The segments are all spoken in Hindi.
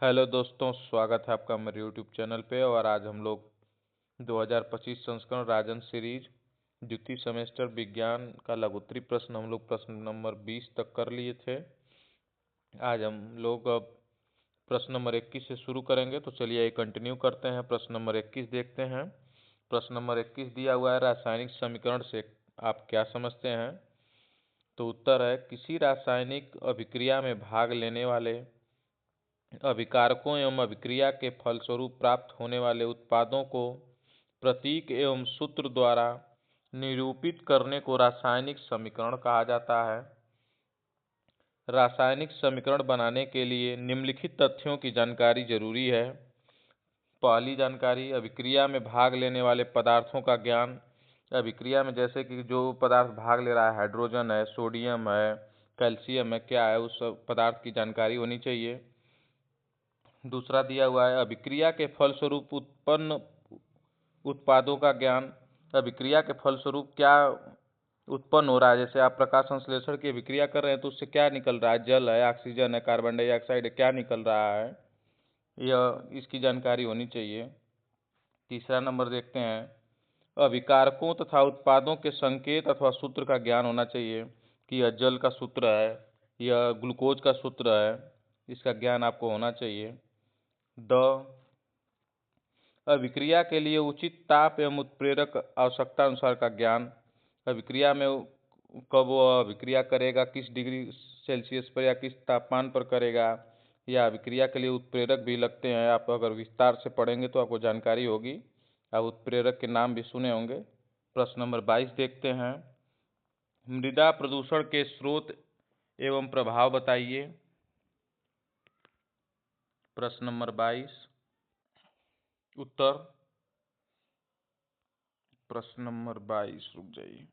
हेलो दोस्तों, स्वागत है आपका मेरे यूट्यूब चैनल पे। और आज हम लोग 2025 संस्करण राजन सीरीज द्वितीय सेमेस्टर विज्ञान का लघुत्तरी प्रश्न हम लोग प्रश्न नंबर 20 तक कर लिए थे। आज हम लोग अब प्रश्न नंबर 21 से शुरू करेंगे, तो चलिए ये कंटिन्यू करते हैं। प्रश्न नंबर 21 देखते हैं। प्रश्न नंबर 21 दिया हुआ है, रासायनिक समीकरण से आप क्या समझते हैं। तो उत्तर है, किसी रासायनिक अभिक्रिया में भाग लेने वाले अभिकारकों एवं अभिक्रिया के फलस्वरूप प्राप्त होने वाले उत्पादों को प्रतीक एवं सूत्र द्वारा निरूपित करने को रासायनिक समीकरण कहा जाता है। रासायनिक समीकरण बनाने के लिए निम्नलिखित तथ्यों की जानकारी जरूरी है। पहली जानकारी, अभिक्रिया में भाग लेने वाले पदार्थों का ज्ञान। अभिक्रिया में जैसे कि जो पदार्थ भाग ले रहा है, हाइड्रोजन है, सोडियम है, कैल्शियम है, क्या है, उस पदार्थ की जानकारी होनी चाहिए। दूसरा दिया हुआ है, अभिक्रिया के फलस्वरूप उत्पन्न उत्पादों का ज्ञान। अभिक्रिया के फलस्वरूप क्या उत्पन्न हो रहा है, जैसे आप प्रकाश संश्लेषण की अभिक्रिया कर रहे हैं तो उससे क्या निकल रहा है, जल है, ऑक्सीजन है, कार्बन डाइऑक्साइड है, क्या निकल रहा है, यह इसकी जानकारी होनी चाहिए। तीसरा नंबर देखते हैं, अभिकारकों तथा उत्पादों के संकेत अथवा सूत्र का ज्ञान होना चाहिए कि यह जल का सूत्र है, यह ग्लूकोज का सूत्र है, इसका ज्ञान आपको होना चाहिए। अभिक्रिया के लिए उचित ताप एवं उत्प्रेरक आवश्यकता अनुसार का ज्ञान। अभिक्रिया में कब वो अभिक्रिया करेगा, किस डिग्री सेल्सियस पर या किस तापमान पर करेगा, या अभिक्रिया के लिए उत्प्रेरक भी लगते हैं। आप अगर विस्तार से पढ़ेंगे तो आपको जानकारी होगी, आप उत्प्रेरक के नाम भी सुने होंगे। प्रश्न नंबर 22 देखते हैं, मृदा प्रदूषण के स्रोत एवं प्रभाव बताइए। प्रश्न नंबर 22 उत्तर, प्रश्न नंबर 22 रुक जाइए।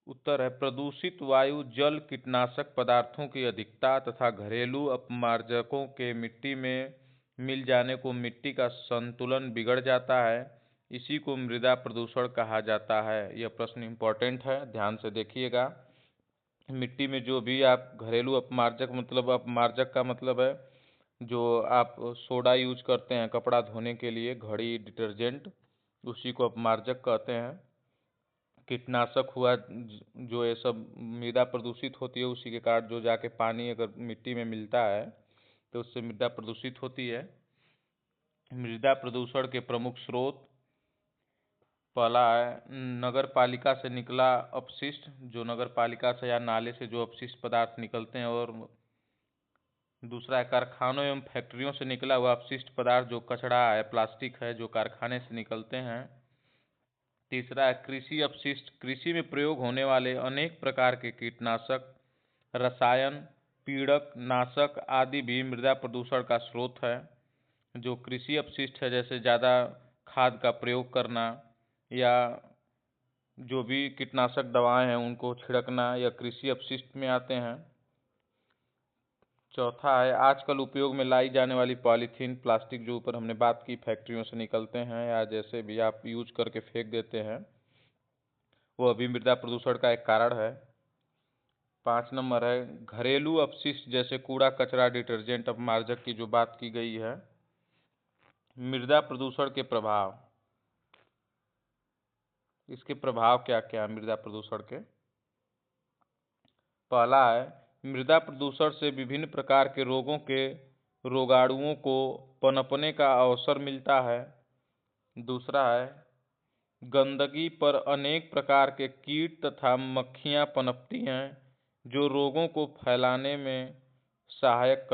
उत्तर है, प्रदूषित वायु, जल, कीटनाशक पदार्थों की अधिकता तथा घरेलू अपमार्जकों के मिट्टी में मिल जाने को मिट्टी का संतुलन बिगड़ जाता है, इसी को मृदा प्रदूषण कहा जाता है। यह प्रश्न इम्पोर्टेंट है, ध्यान से देखिएगा। मिट्टी में जो भी आप घरेलू अपमार्जक, मतलब अपमार्जक का मतलब है जो आप सोडा यूज करते हैं कपड़ा धोने के लिए, घड़ी, डिटर्जेंट, उसी को अपमार्जक कहते हैं। कीटनाशक हुआ, जो ये सब मृदा प्रदूषित होती है, उसी के कारण जो जाके पानी अगर मिट्टी में मिलता है तो उससे मृदा प्रदूषित होती है। मृदा प्रदूषण के प्रमुख स्रोत, पहला है नगर पालिका से निकला अपशिष्ट, जो नगर पालिका से या नाले से जो अपशिष्ट पदार्थ निकलते हैं, और दूसरा है कारखानों एवं फैक्ट्रियों से निकला हुआ अपशिष्ट पदार्थ, जो कचरा है, प्लास्टिक है, जो कारखाने से निकलते हैं। तीसरा है कृषि अपशिष्ट, कृषि में प्रयोग होने वाले अनेक प्रकार के कीटनाशक, रसायन, पीड़क, नाशक आदि भी मृदा प्रदूषण का स्रोत है। जो कृषि अपशिष्ट है, जैसे ज़्यादा खाद का प्रयोग करना या जो भी कीटनाशक दवाएं हैं उनको छिड़कना, या कृषि अपशिष्ट में आते हैं। चौथा है, आजकल उपयोग में लाई जाने वाली पॉलीथीन, प्लास्टिक, जो ऊपर हमने बात की, फैक्ट्रियों से निकलते हैं या जैसे भी आप यूज करके फेंक देते हैं, वो अभी मृदा प्रदूषण का एक कारण है। 5 नंबर है, घरेलू अपशिष्ट जैसे कूड़ा कचरा, डिटर्जेंट, अपमार्जक की जो बात की गई है। मृदा प्रदूषण के प्रभाव, इसके प्रभाव क्या क्या है मृदा प्रदूषण के। पहला है, मृदा प्रदूषण से विभिन्न प्रकार के रोगों के रोगाणुओं को पनपने का अवसर मिलता है। दूसरा है, गंदगी पर अनेक प्रकार के कीट तथा मक्खियां पनपती हैं, जो रोगों को फैलाने में सहायता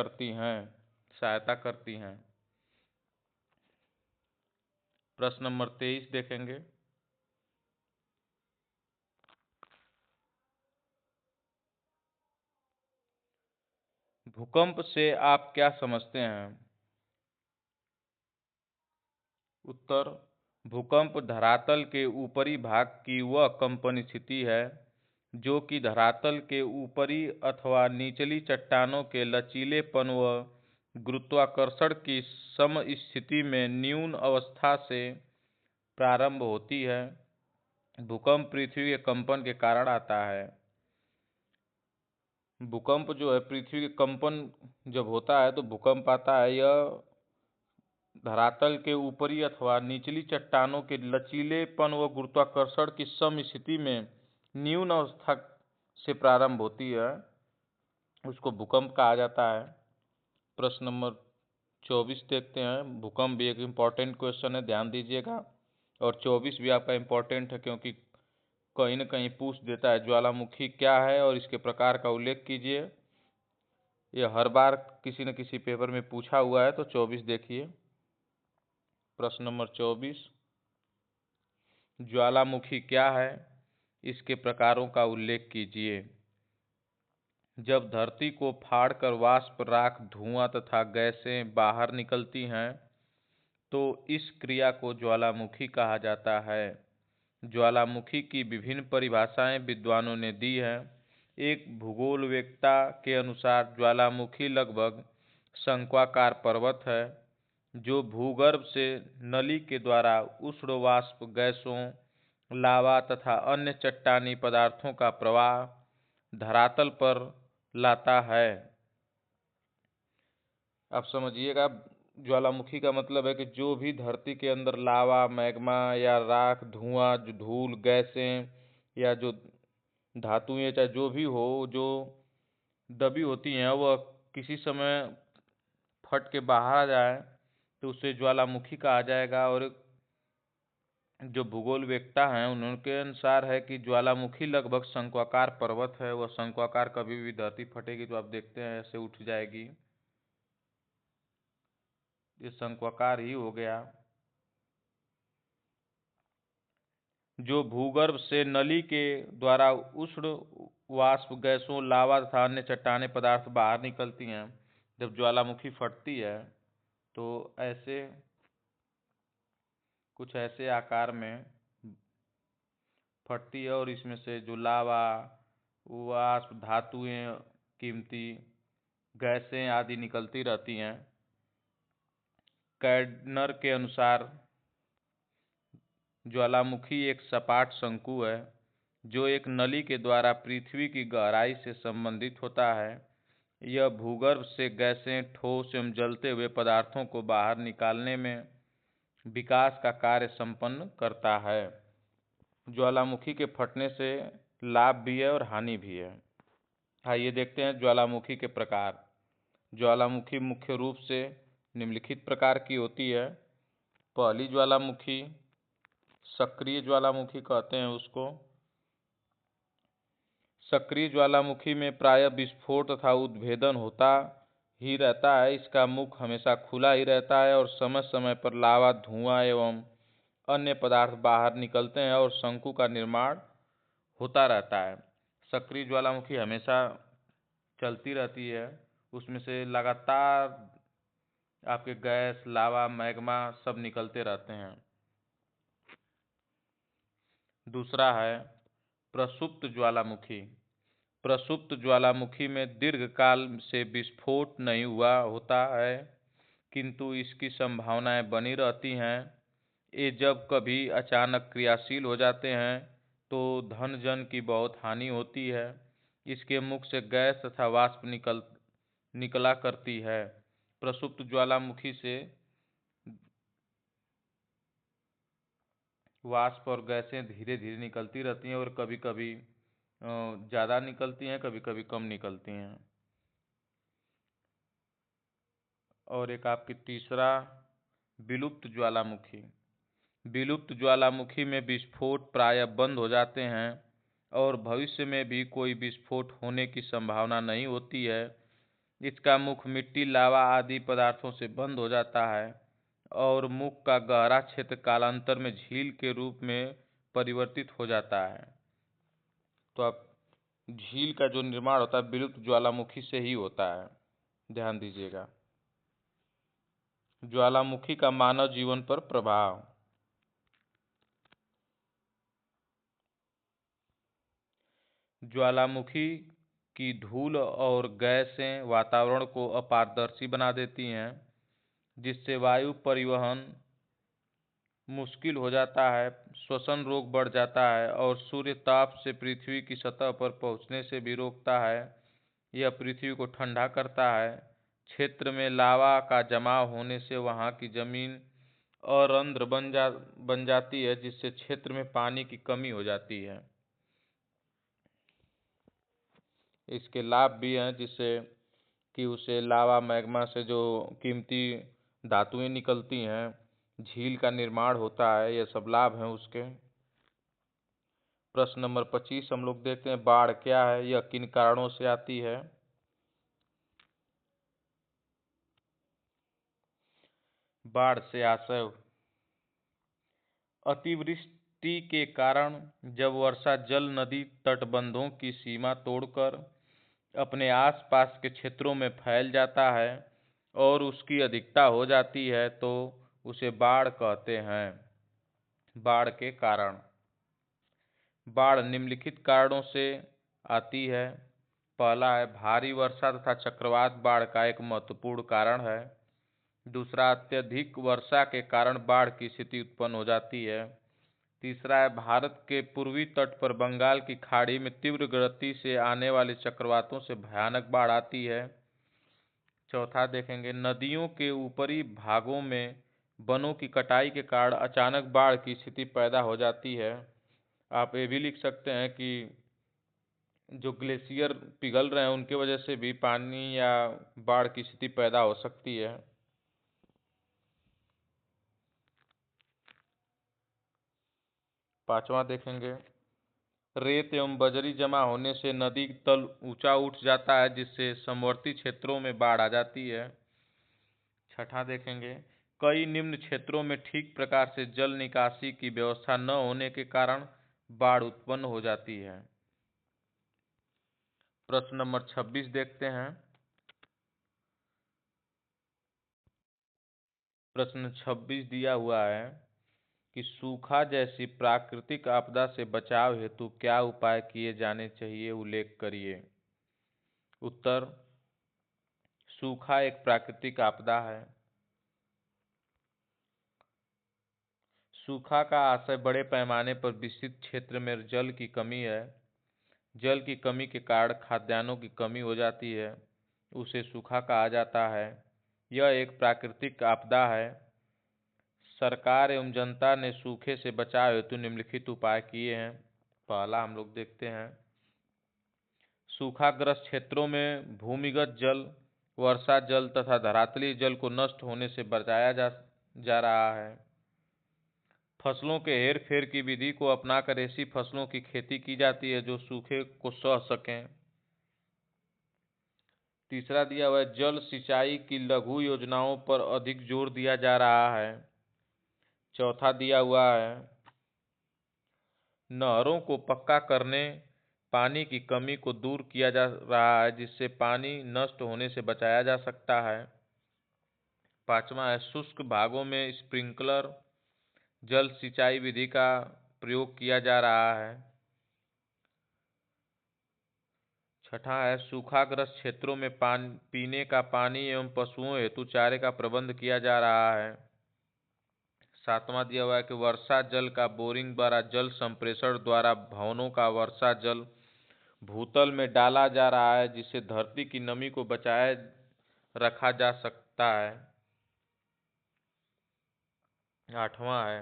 करती हैं। प्रश्न नंबर 23 देखेंगे, भूकंप से आप क्या समझते हैं। उत्तर, भूकंप धरातल के ऊपरी भाग की वह कंपन स्थिति है जो कि धरातल के ऊपरी अथवा निचली चट्टानों के लचीलेपन व गुरुत्वाकर्षण की समस्थिति में न्यून अवस्था से प्रारंभ होती है। भूकंप पृथ्वी के कंपन के कारण आता है। भूकंप जो है पृथ्वी के कंपन जब होता है तो भूकंप आता है, यह धरातल के ऊपरी अथवा निचली चट्टानों के लचीलेपन व गुरुत्वाकर्षण की सम स्थिति में न्यून अवस्था से प्रारंभ होती है, उसको भूकंप कहा जाता है। प्रश्न नंबर 24 देखते हैं। भूकंप भी एक इम्पॉर्टेंट क्वेश्चन है, ध्यान दीजिएगा। और 24 भी आपका इम्पोर्टेंट है क्योंकि कहीं न कहीं पूछ देता है ज्वालामुखी क्या है और इसके प्रकार का उल्लेख कीजिए। यह हर बार किसी न किसी पेपर में पूछा हुआ है। तो 24 देखिए। प्रश्न नंबर 24, ज्वालामुखी क्या है, इसके प्रकारों का उल्लेख कीजिए। जब धरती को फाड़कर वाष्प, राख, धुआं तथा गैसें बाहर निकलती हैं तो इस क्रिया को ज्वालामुखी कहा जाता है। ज्वालामुखी की विभिन्न परिभाषाएं विद्वानों ने दी हैं। एक भूगोलवेत्ता के अनुसार ज्वालामुखी लगभग शंक्वाकार पर्वत है जो भूगर्भ से नली के द्वारा उष्ण वाष्प, गैसों, लावा तथा अन्य चट्टानी पदार्थों का प्रवाह धरातल पर लाता है। आप समझिएगा, ज्वालामुखी का मतलब है कि जो भी धरती के अंदर लावा, मैग्मा या राख, धुआं, जो धूल, गैसें या जो धातुएं, चाहे जो भी हो, जो दबी होती हैं, वह किसी समय फट के बाहर आ जाए तो उसे ज्वालामुखी कहा जाएगा। और जो भूगोलवेत्ता हैं उनके अनुसार है कि ज्वालामुखी लगभग शंक्वाकार पर्वत है। वह शंक्वाकार, कभी भी धरती फटेगी तो आप देखते हैं ऐसे उठ जाएगी, ये शंक्वाकार ही हो गया। जो भूगर्भ से नली के द्वारा उष्ण वाष्प, गैसों, लावा तथा अन्य चट्टाने पदार्थ बाहर निकलती हैं। जब ज्वालामुखी फटती है तो ऐसे कुछ ऐसे आकार में फटती है और इसमें से जो लावा, वाष्प, धातुएं, कीमती गैसें आदि निकलती रहती हैं। कैडनर के अनुसार ज्वालामुखी एक सपाट शंकु है जो एक नली के द्वारा पृथ्वी की गहराई से संबंधित होता है। यह भूगर्भ से गैसें, ठोस एवं जलते हुए पदार्थों को बाहर निकालने में विकास का कार्य संपन्न करता है। ज्वालामुखी के फटने से लाभ भी है और हानि भी है। आइए देखते हैं ज्वालामुखी के प्रकार। ज्वालामुखी मुख्य रूप से निम्नलिखित प्रकार की होती है। पहली ज्वालामुखी सक्रिय ज्वालामुखी कहते हैं उसको। सक्रिय ज्वालामुखी में प्रायः विस्फोट तथा उद्भेदन होता ही रहता है। इसका मुख हमेशा खुला ही रहता है और समय समय पर लावा, धुआं एवं अन्य पदार्थ बाहर निकलते हैं और शंकु का निर्माण होता रहता है। सक्रिय ज्वालामुखी हमेशा चलती रहती है, उसमें से लगातार आपके गैस, लावा, मैग्मा सब निकलते रहते हैं। दूसरा है प्रसुप्त ज्वालामुखी। प्रसुप्त ज्वालामुखी में दीर्घकाल से विस्फोट नहीं हुआ होता है किंतु इसकी संभावनाएं बनी रहती हैं। ये जब कभी अचानक क्रियाशील हो जाते हैं तो धन जन की बहुत हानि होती है। इसके मुख से गैस तथा वाष्प निकला करती है। प्रसुप्त ज्वालामुखी से वाष्प और गैसें धीरे धीरे निकलती रहती हैं और कभी कभी ज़्यादा निकलती हैं, कभी कभी कम निकलती हैं। और एक आपकी तीसरा विलुप्त ज्वालामुखी। विलुप्त ज्वालामुखी में विस्फोट प्रायः बंद हो जाते हैं और भविष्य में भी कोई विस्फोट होने की संभावना नहीं होती है। इसका मुख मिट्टी, लावा आदि पदार्थों से बंद हो जाता है और मुख का गहरा क्षेत्र कालांतर में झील के रूप में परिवर्तित हो जाता है। तो अब झील का जो निर्माण होता है विलुप्त ज्वालामुखी से ही होता है, ध्यान दीजिएगा। ज्वालामुखी का मानव जीवन पर प्रभाव। ज्वालामुखी की धूल और गैसें वातावरण को अपारदर्शी बना देती हैं जिससे वायु परिवहन मुश्किल हो जाता है, श्वसन रोग बढ़ जाता है और सूर्य ताप से पृथ्वी की सतह पर पहुंचने से भी रोकता है। यह पृथ्वी को ठंडा करता है। क्षेत्र में लावा का जमाव होने से वहाँ की जमीन अरंध्र बन जाती है, जिससे क्षेत्र में पानी की कमी हो जाती है। इसके लाभ भी हैं, जिससे कि उसे लावा मैग्मा से जो कीमती धातुएं निकलती हैं, झील का निर्माण होता है, ये सब लाभ हैं उसके। प्रश्न नंबर 25 हम लोग देखते हैं, बाढ़ क्या है, यह किन कारणों से आती है। बाढ़ से आशय, अतिवृष्टि के कारण जब वर्षा जल नदी तटबंधों की सीमा तोड़कर अपने आसपास के क्षेत्रों में फैल जाता है और उसकी अधिकता हो जाती है तो उसे बाढ़ कहते हैं। बाढ़ के कारण, बाढ़ निम्नलिखित कारणों से आती है। पहला है भारी वर्षा तथा चक्रवात बाढ़ का एक महत्वपूर्ण कारण है। दूसरा, अत्यधिक वर्षा के कारण बाढ़ की स्थिति उत्पन्न हो जाती है। तीसरा है भारत के पूर्वी तट पर बंगाल की खाड़ी में तीव्र गति से आने वाले चक्रवातों से भयानक बाढ़ आती है। चौथा देखेंगे, नदियों के ऊपरी भागों में वनों की कटाई के कारण अचानक बाढ़ की स्थिति पैदा हो जाती है। आप ये भी लिख सकते हैं कि जो ग्लेशियर पिघल रहे हैं उनके वजह से भी पानी या बाढ़ की स्थिति पैदा हो सकती है। पांचवा देखेंगे, रेत एवं बजरी जमा होने से नदी तल ऊंचा उठ जाता है, जिससे समवर्ती क्षेत्रों में बाढ़ आ जाती है। छठा देखेंगे, कई निम्न क्षेत्रों में ठीक प्रकार से जल निकासी की व्यवस्था न होने के कारण बाढ़ उत्पन्न हो जाती है। प्रश्न नंबर 26 देखते हैं। प्रश्न 26 दिया हुआ है कि सूखा जैसी प्राकृतिक आपदा से बचाव हेतु क्या उपाय किए जाने चाहिए, उल्लेख करिए। उत्तर, सूखा एक प्राकृतिक आपदा है। सूखा का आशय बड़े पैमाने पर विस्तृत क्षेत्र में जल की कमी है। जल की कमी के कारण खाद्यान्नों की कमी हो जाती है, उसे सूखा कहा जाता है। यह एक प्राकृतिक आपदा है। सरकार एवं जनता ने सूखे से बचाव हेतु निम्नलिखित उपाय किए हैं। पहला हम लोग देखते हैं, सूखाग्रस्त क्षेत्रों में भूमिगत जल, वर्षा जल तथा धरातलीय जल को नष्ट होने से बचाया जा रहा है। फसलों के हेर फेर की विधि को अपनाकर ऐसी फसलों की खेती की जाती है जो सूखे को सह सकें। तीसरा दिया हुआ है, जल सिंचाई की लघु योजनाओं पर अधिक जोर दिया जा रहा है। चौथा दिया हुआ है, नहरों को पक्का करने पानी की कमी को दूर किया जा रहा है, जिससे पानी नष्ट होने से बचाया जा सकता है। पांचवा है, शुष्क भागों में स्प्रिंकलर जल सिंचाई विधि का प्रयोग किया जा रहा है। छठा है, सूखाग्रस्त क्षेत्रों में पीने का पानी एवं पशुओं हेतु चारे का प्रबंध किया जा रहा है। सातवां दिया हुआ है कि वर्षा जल का बोरिंग द्वारा जल संप्रेषण द्वारा भवनों का वर्षा जल भूतल में डाला जा रहा है, जिससे धरती की नमी को बचाए रखा जा सकता है। आठवां है,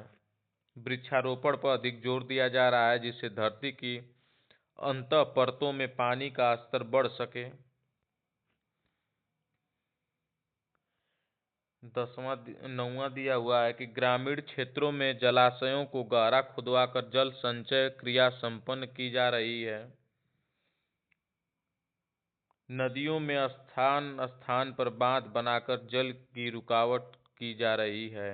वृक्षारोपण पर अधिक जोर दिया जा रहा है, जिससे धरती की अंतः परतों में पानी का स्तर बढ़ सके। 9वां दिया हुआ है कि ग्रामीण क्षेत्रों में जलाशयों को गहरा खुदवाकर जल संचय क्रिया संपन्न की जा रही है। नदियों में स्थान स्थान पर बांध बनाकर जल की रुकावट की जा रही है।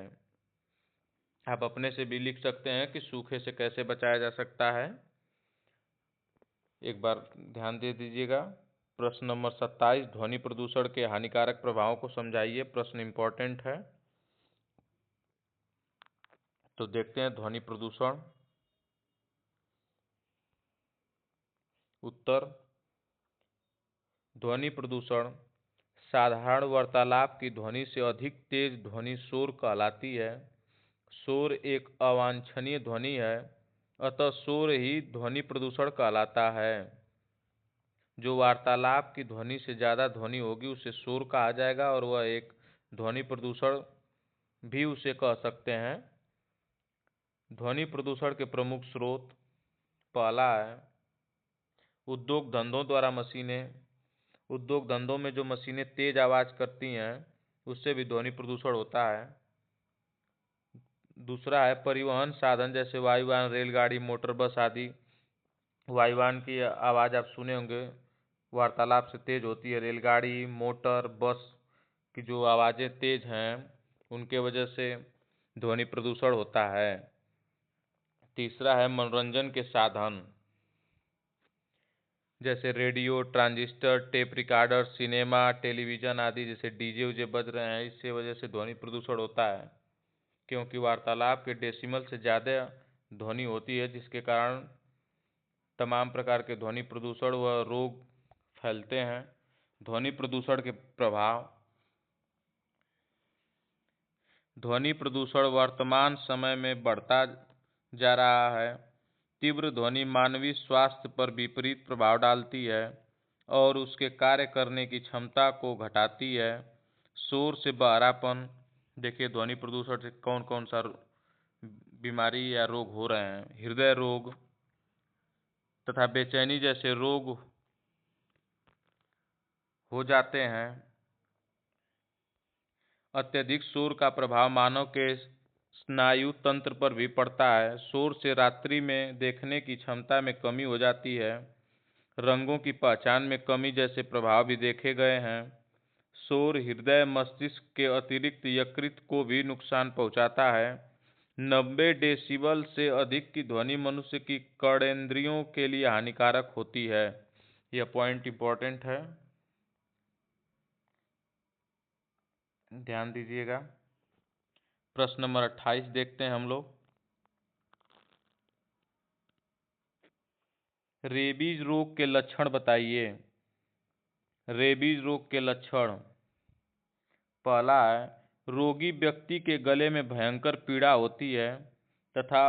आप अपने से भी लिख सकते हैं कि सूखे से कैसे बचाया जा सकता है। एक बार ध्यान दे दीजिएगा। प्रश्न नंबर 27, ध्वनि प्रदूषण के हानिकारक प्रभावों को समझाइए। प्रश्न इंपॉर्टेंट है, तो देखते हैं ध्वनि प्रदूषण। उत्तर, ध्वनि प्रदूषण साधारण वार्तालाप की ध्वनि से अधिक तेज ध्वनि शोर कहलाती है। शोर एक अवांछनीय ध्वनि है, अतः शोर ही ध्वनि प्रदूषण कहलाता है। जो वार्तालाप की ध्वनि से ज़्यादा ध्वनि होगी उसे शोर कहा जाएगा, और वह एक ध्वनि प्रदूषण भी उसे कह सकते हैं। ध्वनि प्रदूषण के प्रमुख स्रोत, पहला है उद्योग धंधों द्वारा मशीनें। उद्योग धंधों में जो मशीनें तेज आवाज़ करती हैं उससे भी ध्वनि प्रदूषण होता है। दूसरा है परिवहन साधन, जैसे वायुयान, रेलगाड़ी, मोटर बस आदि। वायुयान की आवाज़ आप सुने होंगे, वार्तालाप से तेज होती है। रेलगाड़ी, मोटर बस की जो आवाज़ें तेज हैं उनके वजह से ध्वनि प्रदूषण होता है। तीसरा है मनोरंजन के साधन, जैसे radio, transistor, tape recorder, cinema, television आदि, जैसे डीजे उजे बज रहे हैं, इससे वजह से ध्वनि प्रदूषण होता है, क्योंकि वार्तालाप के डेसिमल से ज़्यादा ध्वनि होती है, जिसके कारण तमाम प्रकार के ध्वनि प्रदूषण व रोग फैलते हैं। ध्वनि प्रदूषण के प्रभाव। ध्वनि प्रदूषण वर्तमान समय में बढ़ता जा रहा है। तीव्र ध्वनि मानवीय स्वास्थ्य पर विपरीत प्रभाव डालती है और उसके कार्य करने की क्षमता को घटाती है। शोर से बहरापन, देखिए ध्वनि प्रदूषण से कौन कौन सा बीमारी या रोग हो रहे हैं। हृदय रोग तथा बेचैनी जैसे रोग हो जाते हैं। अत्यधिक शोर का प्रभाव मानव के स्नायु तंत्र पर भी पड़ता है। शोर से रात्रि में देखने की क्षमता में कमी हो जाती है। रंगों की पहचान में कमी जैसे प्रभाव भी देखे गए हैं। शोर हृदय मस्तिष्क के अतिरिक्त यकृत को भी नुकसान पहुंचाता है। 90 डेसिबल से अधिक की ध्वनि मनुष्य की कर्णेंद्रियों के लिए हानिकारक होती है। यह पॉइंट इंपॉर्टेंट है, ध्यान दीजिएगा। प्रश्न नंबर 28 देखते हैं हम लोग। रेबीज रोग के लक्षण बताइए। रेबीज रोग के लक्षण, पहला है रोगी व्यक्ति के गले में भयंकर पीड़ा होती है तथा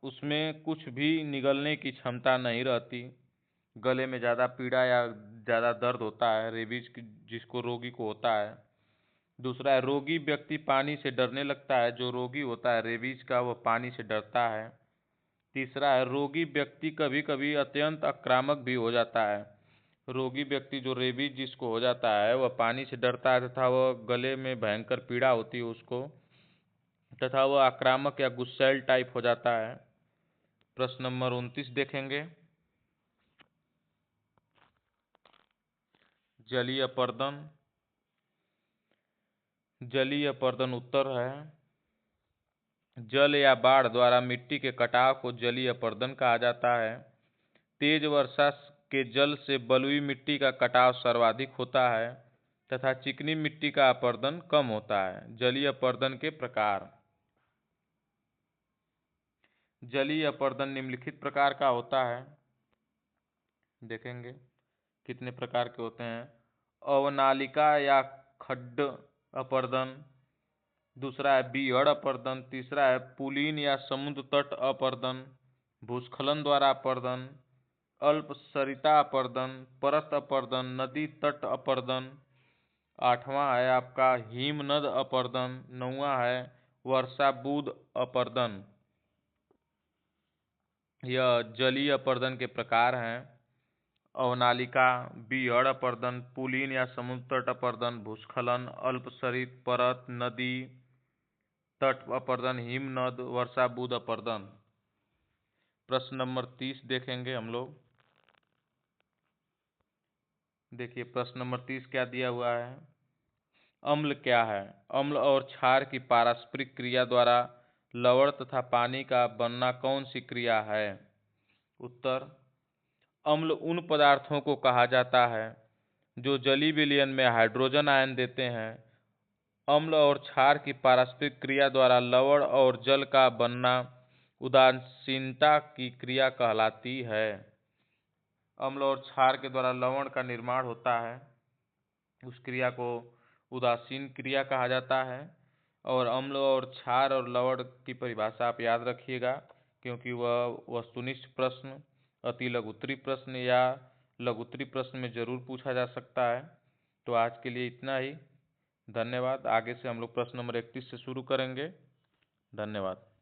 उसमें कुछ भी निगलने की क्षमता नहीं रहती। गले में ज़्यादा पीड़ा या ज़्यादा दर्द होता है, रेबीज जिसको रोगी को होता है। दूसरा है रोगी व्यक्ति पानी से डरने लगता है। जो रोगी होता है रेबीज का वह पानी से डरता है। तीसरा है रोगी व्यक्ति कभी कभी अत्यंत आक्रामक भी हो जाता है। रोगी व्यक्ति जो रेबीज जिसको हो जाता है वह पानी से डरता है तथा वह गले में भयंकर पीड़ा होती है उसको, तथा वह आक्रामक या गुस्सैल टाइप हो जाता है। प्रश्न नंबर 29 देखेंगे। जलीय अपर्दन। जलीय अपर्दन उत्तर है जल या बाढ़ द्वारा मिट्टी के कटाव को जलीय अपर्दन कहा जाता है। तेज वर्षा के जल से बलुई मिट्टी का कटाव सर्वाधिक होता है तथा चिकनी मिट्टी का अपर्दन कम होता है। जलीय अपर्दन के प्रकार। जलीय अपर्दन निम्नलिखित प्रकार का होता है, देखेंगे कितने प्रकार के होते हैं। अवनालिका या खड्ड अपर्दन। दूसरा है बीहड़ अपर्दन। तीसरा है पुलीन या समुद्र तट अपर्दन। भूस्खलन द्वारा अपर्दन। अल्पसरिता अपर्दन, परत अपर्दन, नदी तट अपर्दन। आठवां है आपका हिमनद अपर्दन। नौवां है वर्षा बूंद अपर्दन। यह जलीय अपर्दन के प्रकार हैं। अवनालिका, बीहड़ अपर्दन, पुलीन या समुद्र तट अपर्दन, भूस्खलन, अल्पसरित, परत, नदी तट अपर्दन, हिमनद, वर्षा बूंद अपर्दन। प्रश्न नंबर 30 देखेंगे हम लोग। देखिए प्रश्न नंबर 30 क्या दिया हुआ है। अम्ल क्या है। अम्ल और क्षार की पारस्परिक क्रिया द्वारा लवण तथा पानी का बनना कौन सी क्रिया है। उत्तर, अम्ल उन पदार्थों को कहा जाता है जो जलीय विलयन में हाइड्रोजन आयन देते हैं। अम्ल और क्षार की पारस्परिक क्रिया द्वारा लवण और जल का बनना उदासीनता की क्रिया कहलाती है। अम्ल और क्षार के द्वारा लवण का निर्माण होता है, उस क्रिया को उदासीन क्रिया कहा जाता है। और अम्ल और क्षार और लवण की परिभाषा आप याद रखिएगा, क्योंकि वह वस्तुनिष्ठ प्रश्न, अति लघु उत्तरीय प्रश्न या लघुत्तरी प्रश्न में ज़रूर पूछा जा सकता है। तो आज के लिए इतना ही। धन्यवाद। आगे से हम लोग प्रश्न नंबर 31 से शुरू करेंगे। धन्यवाद।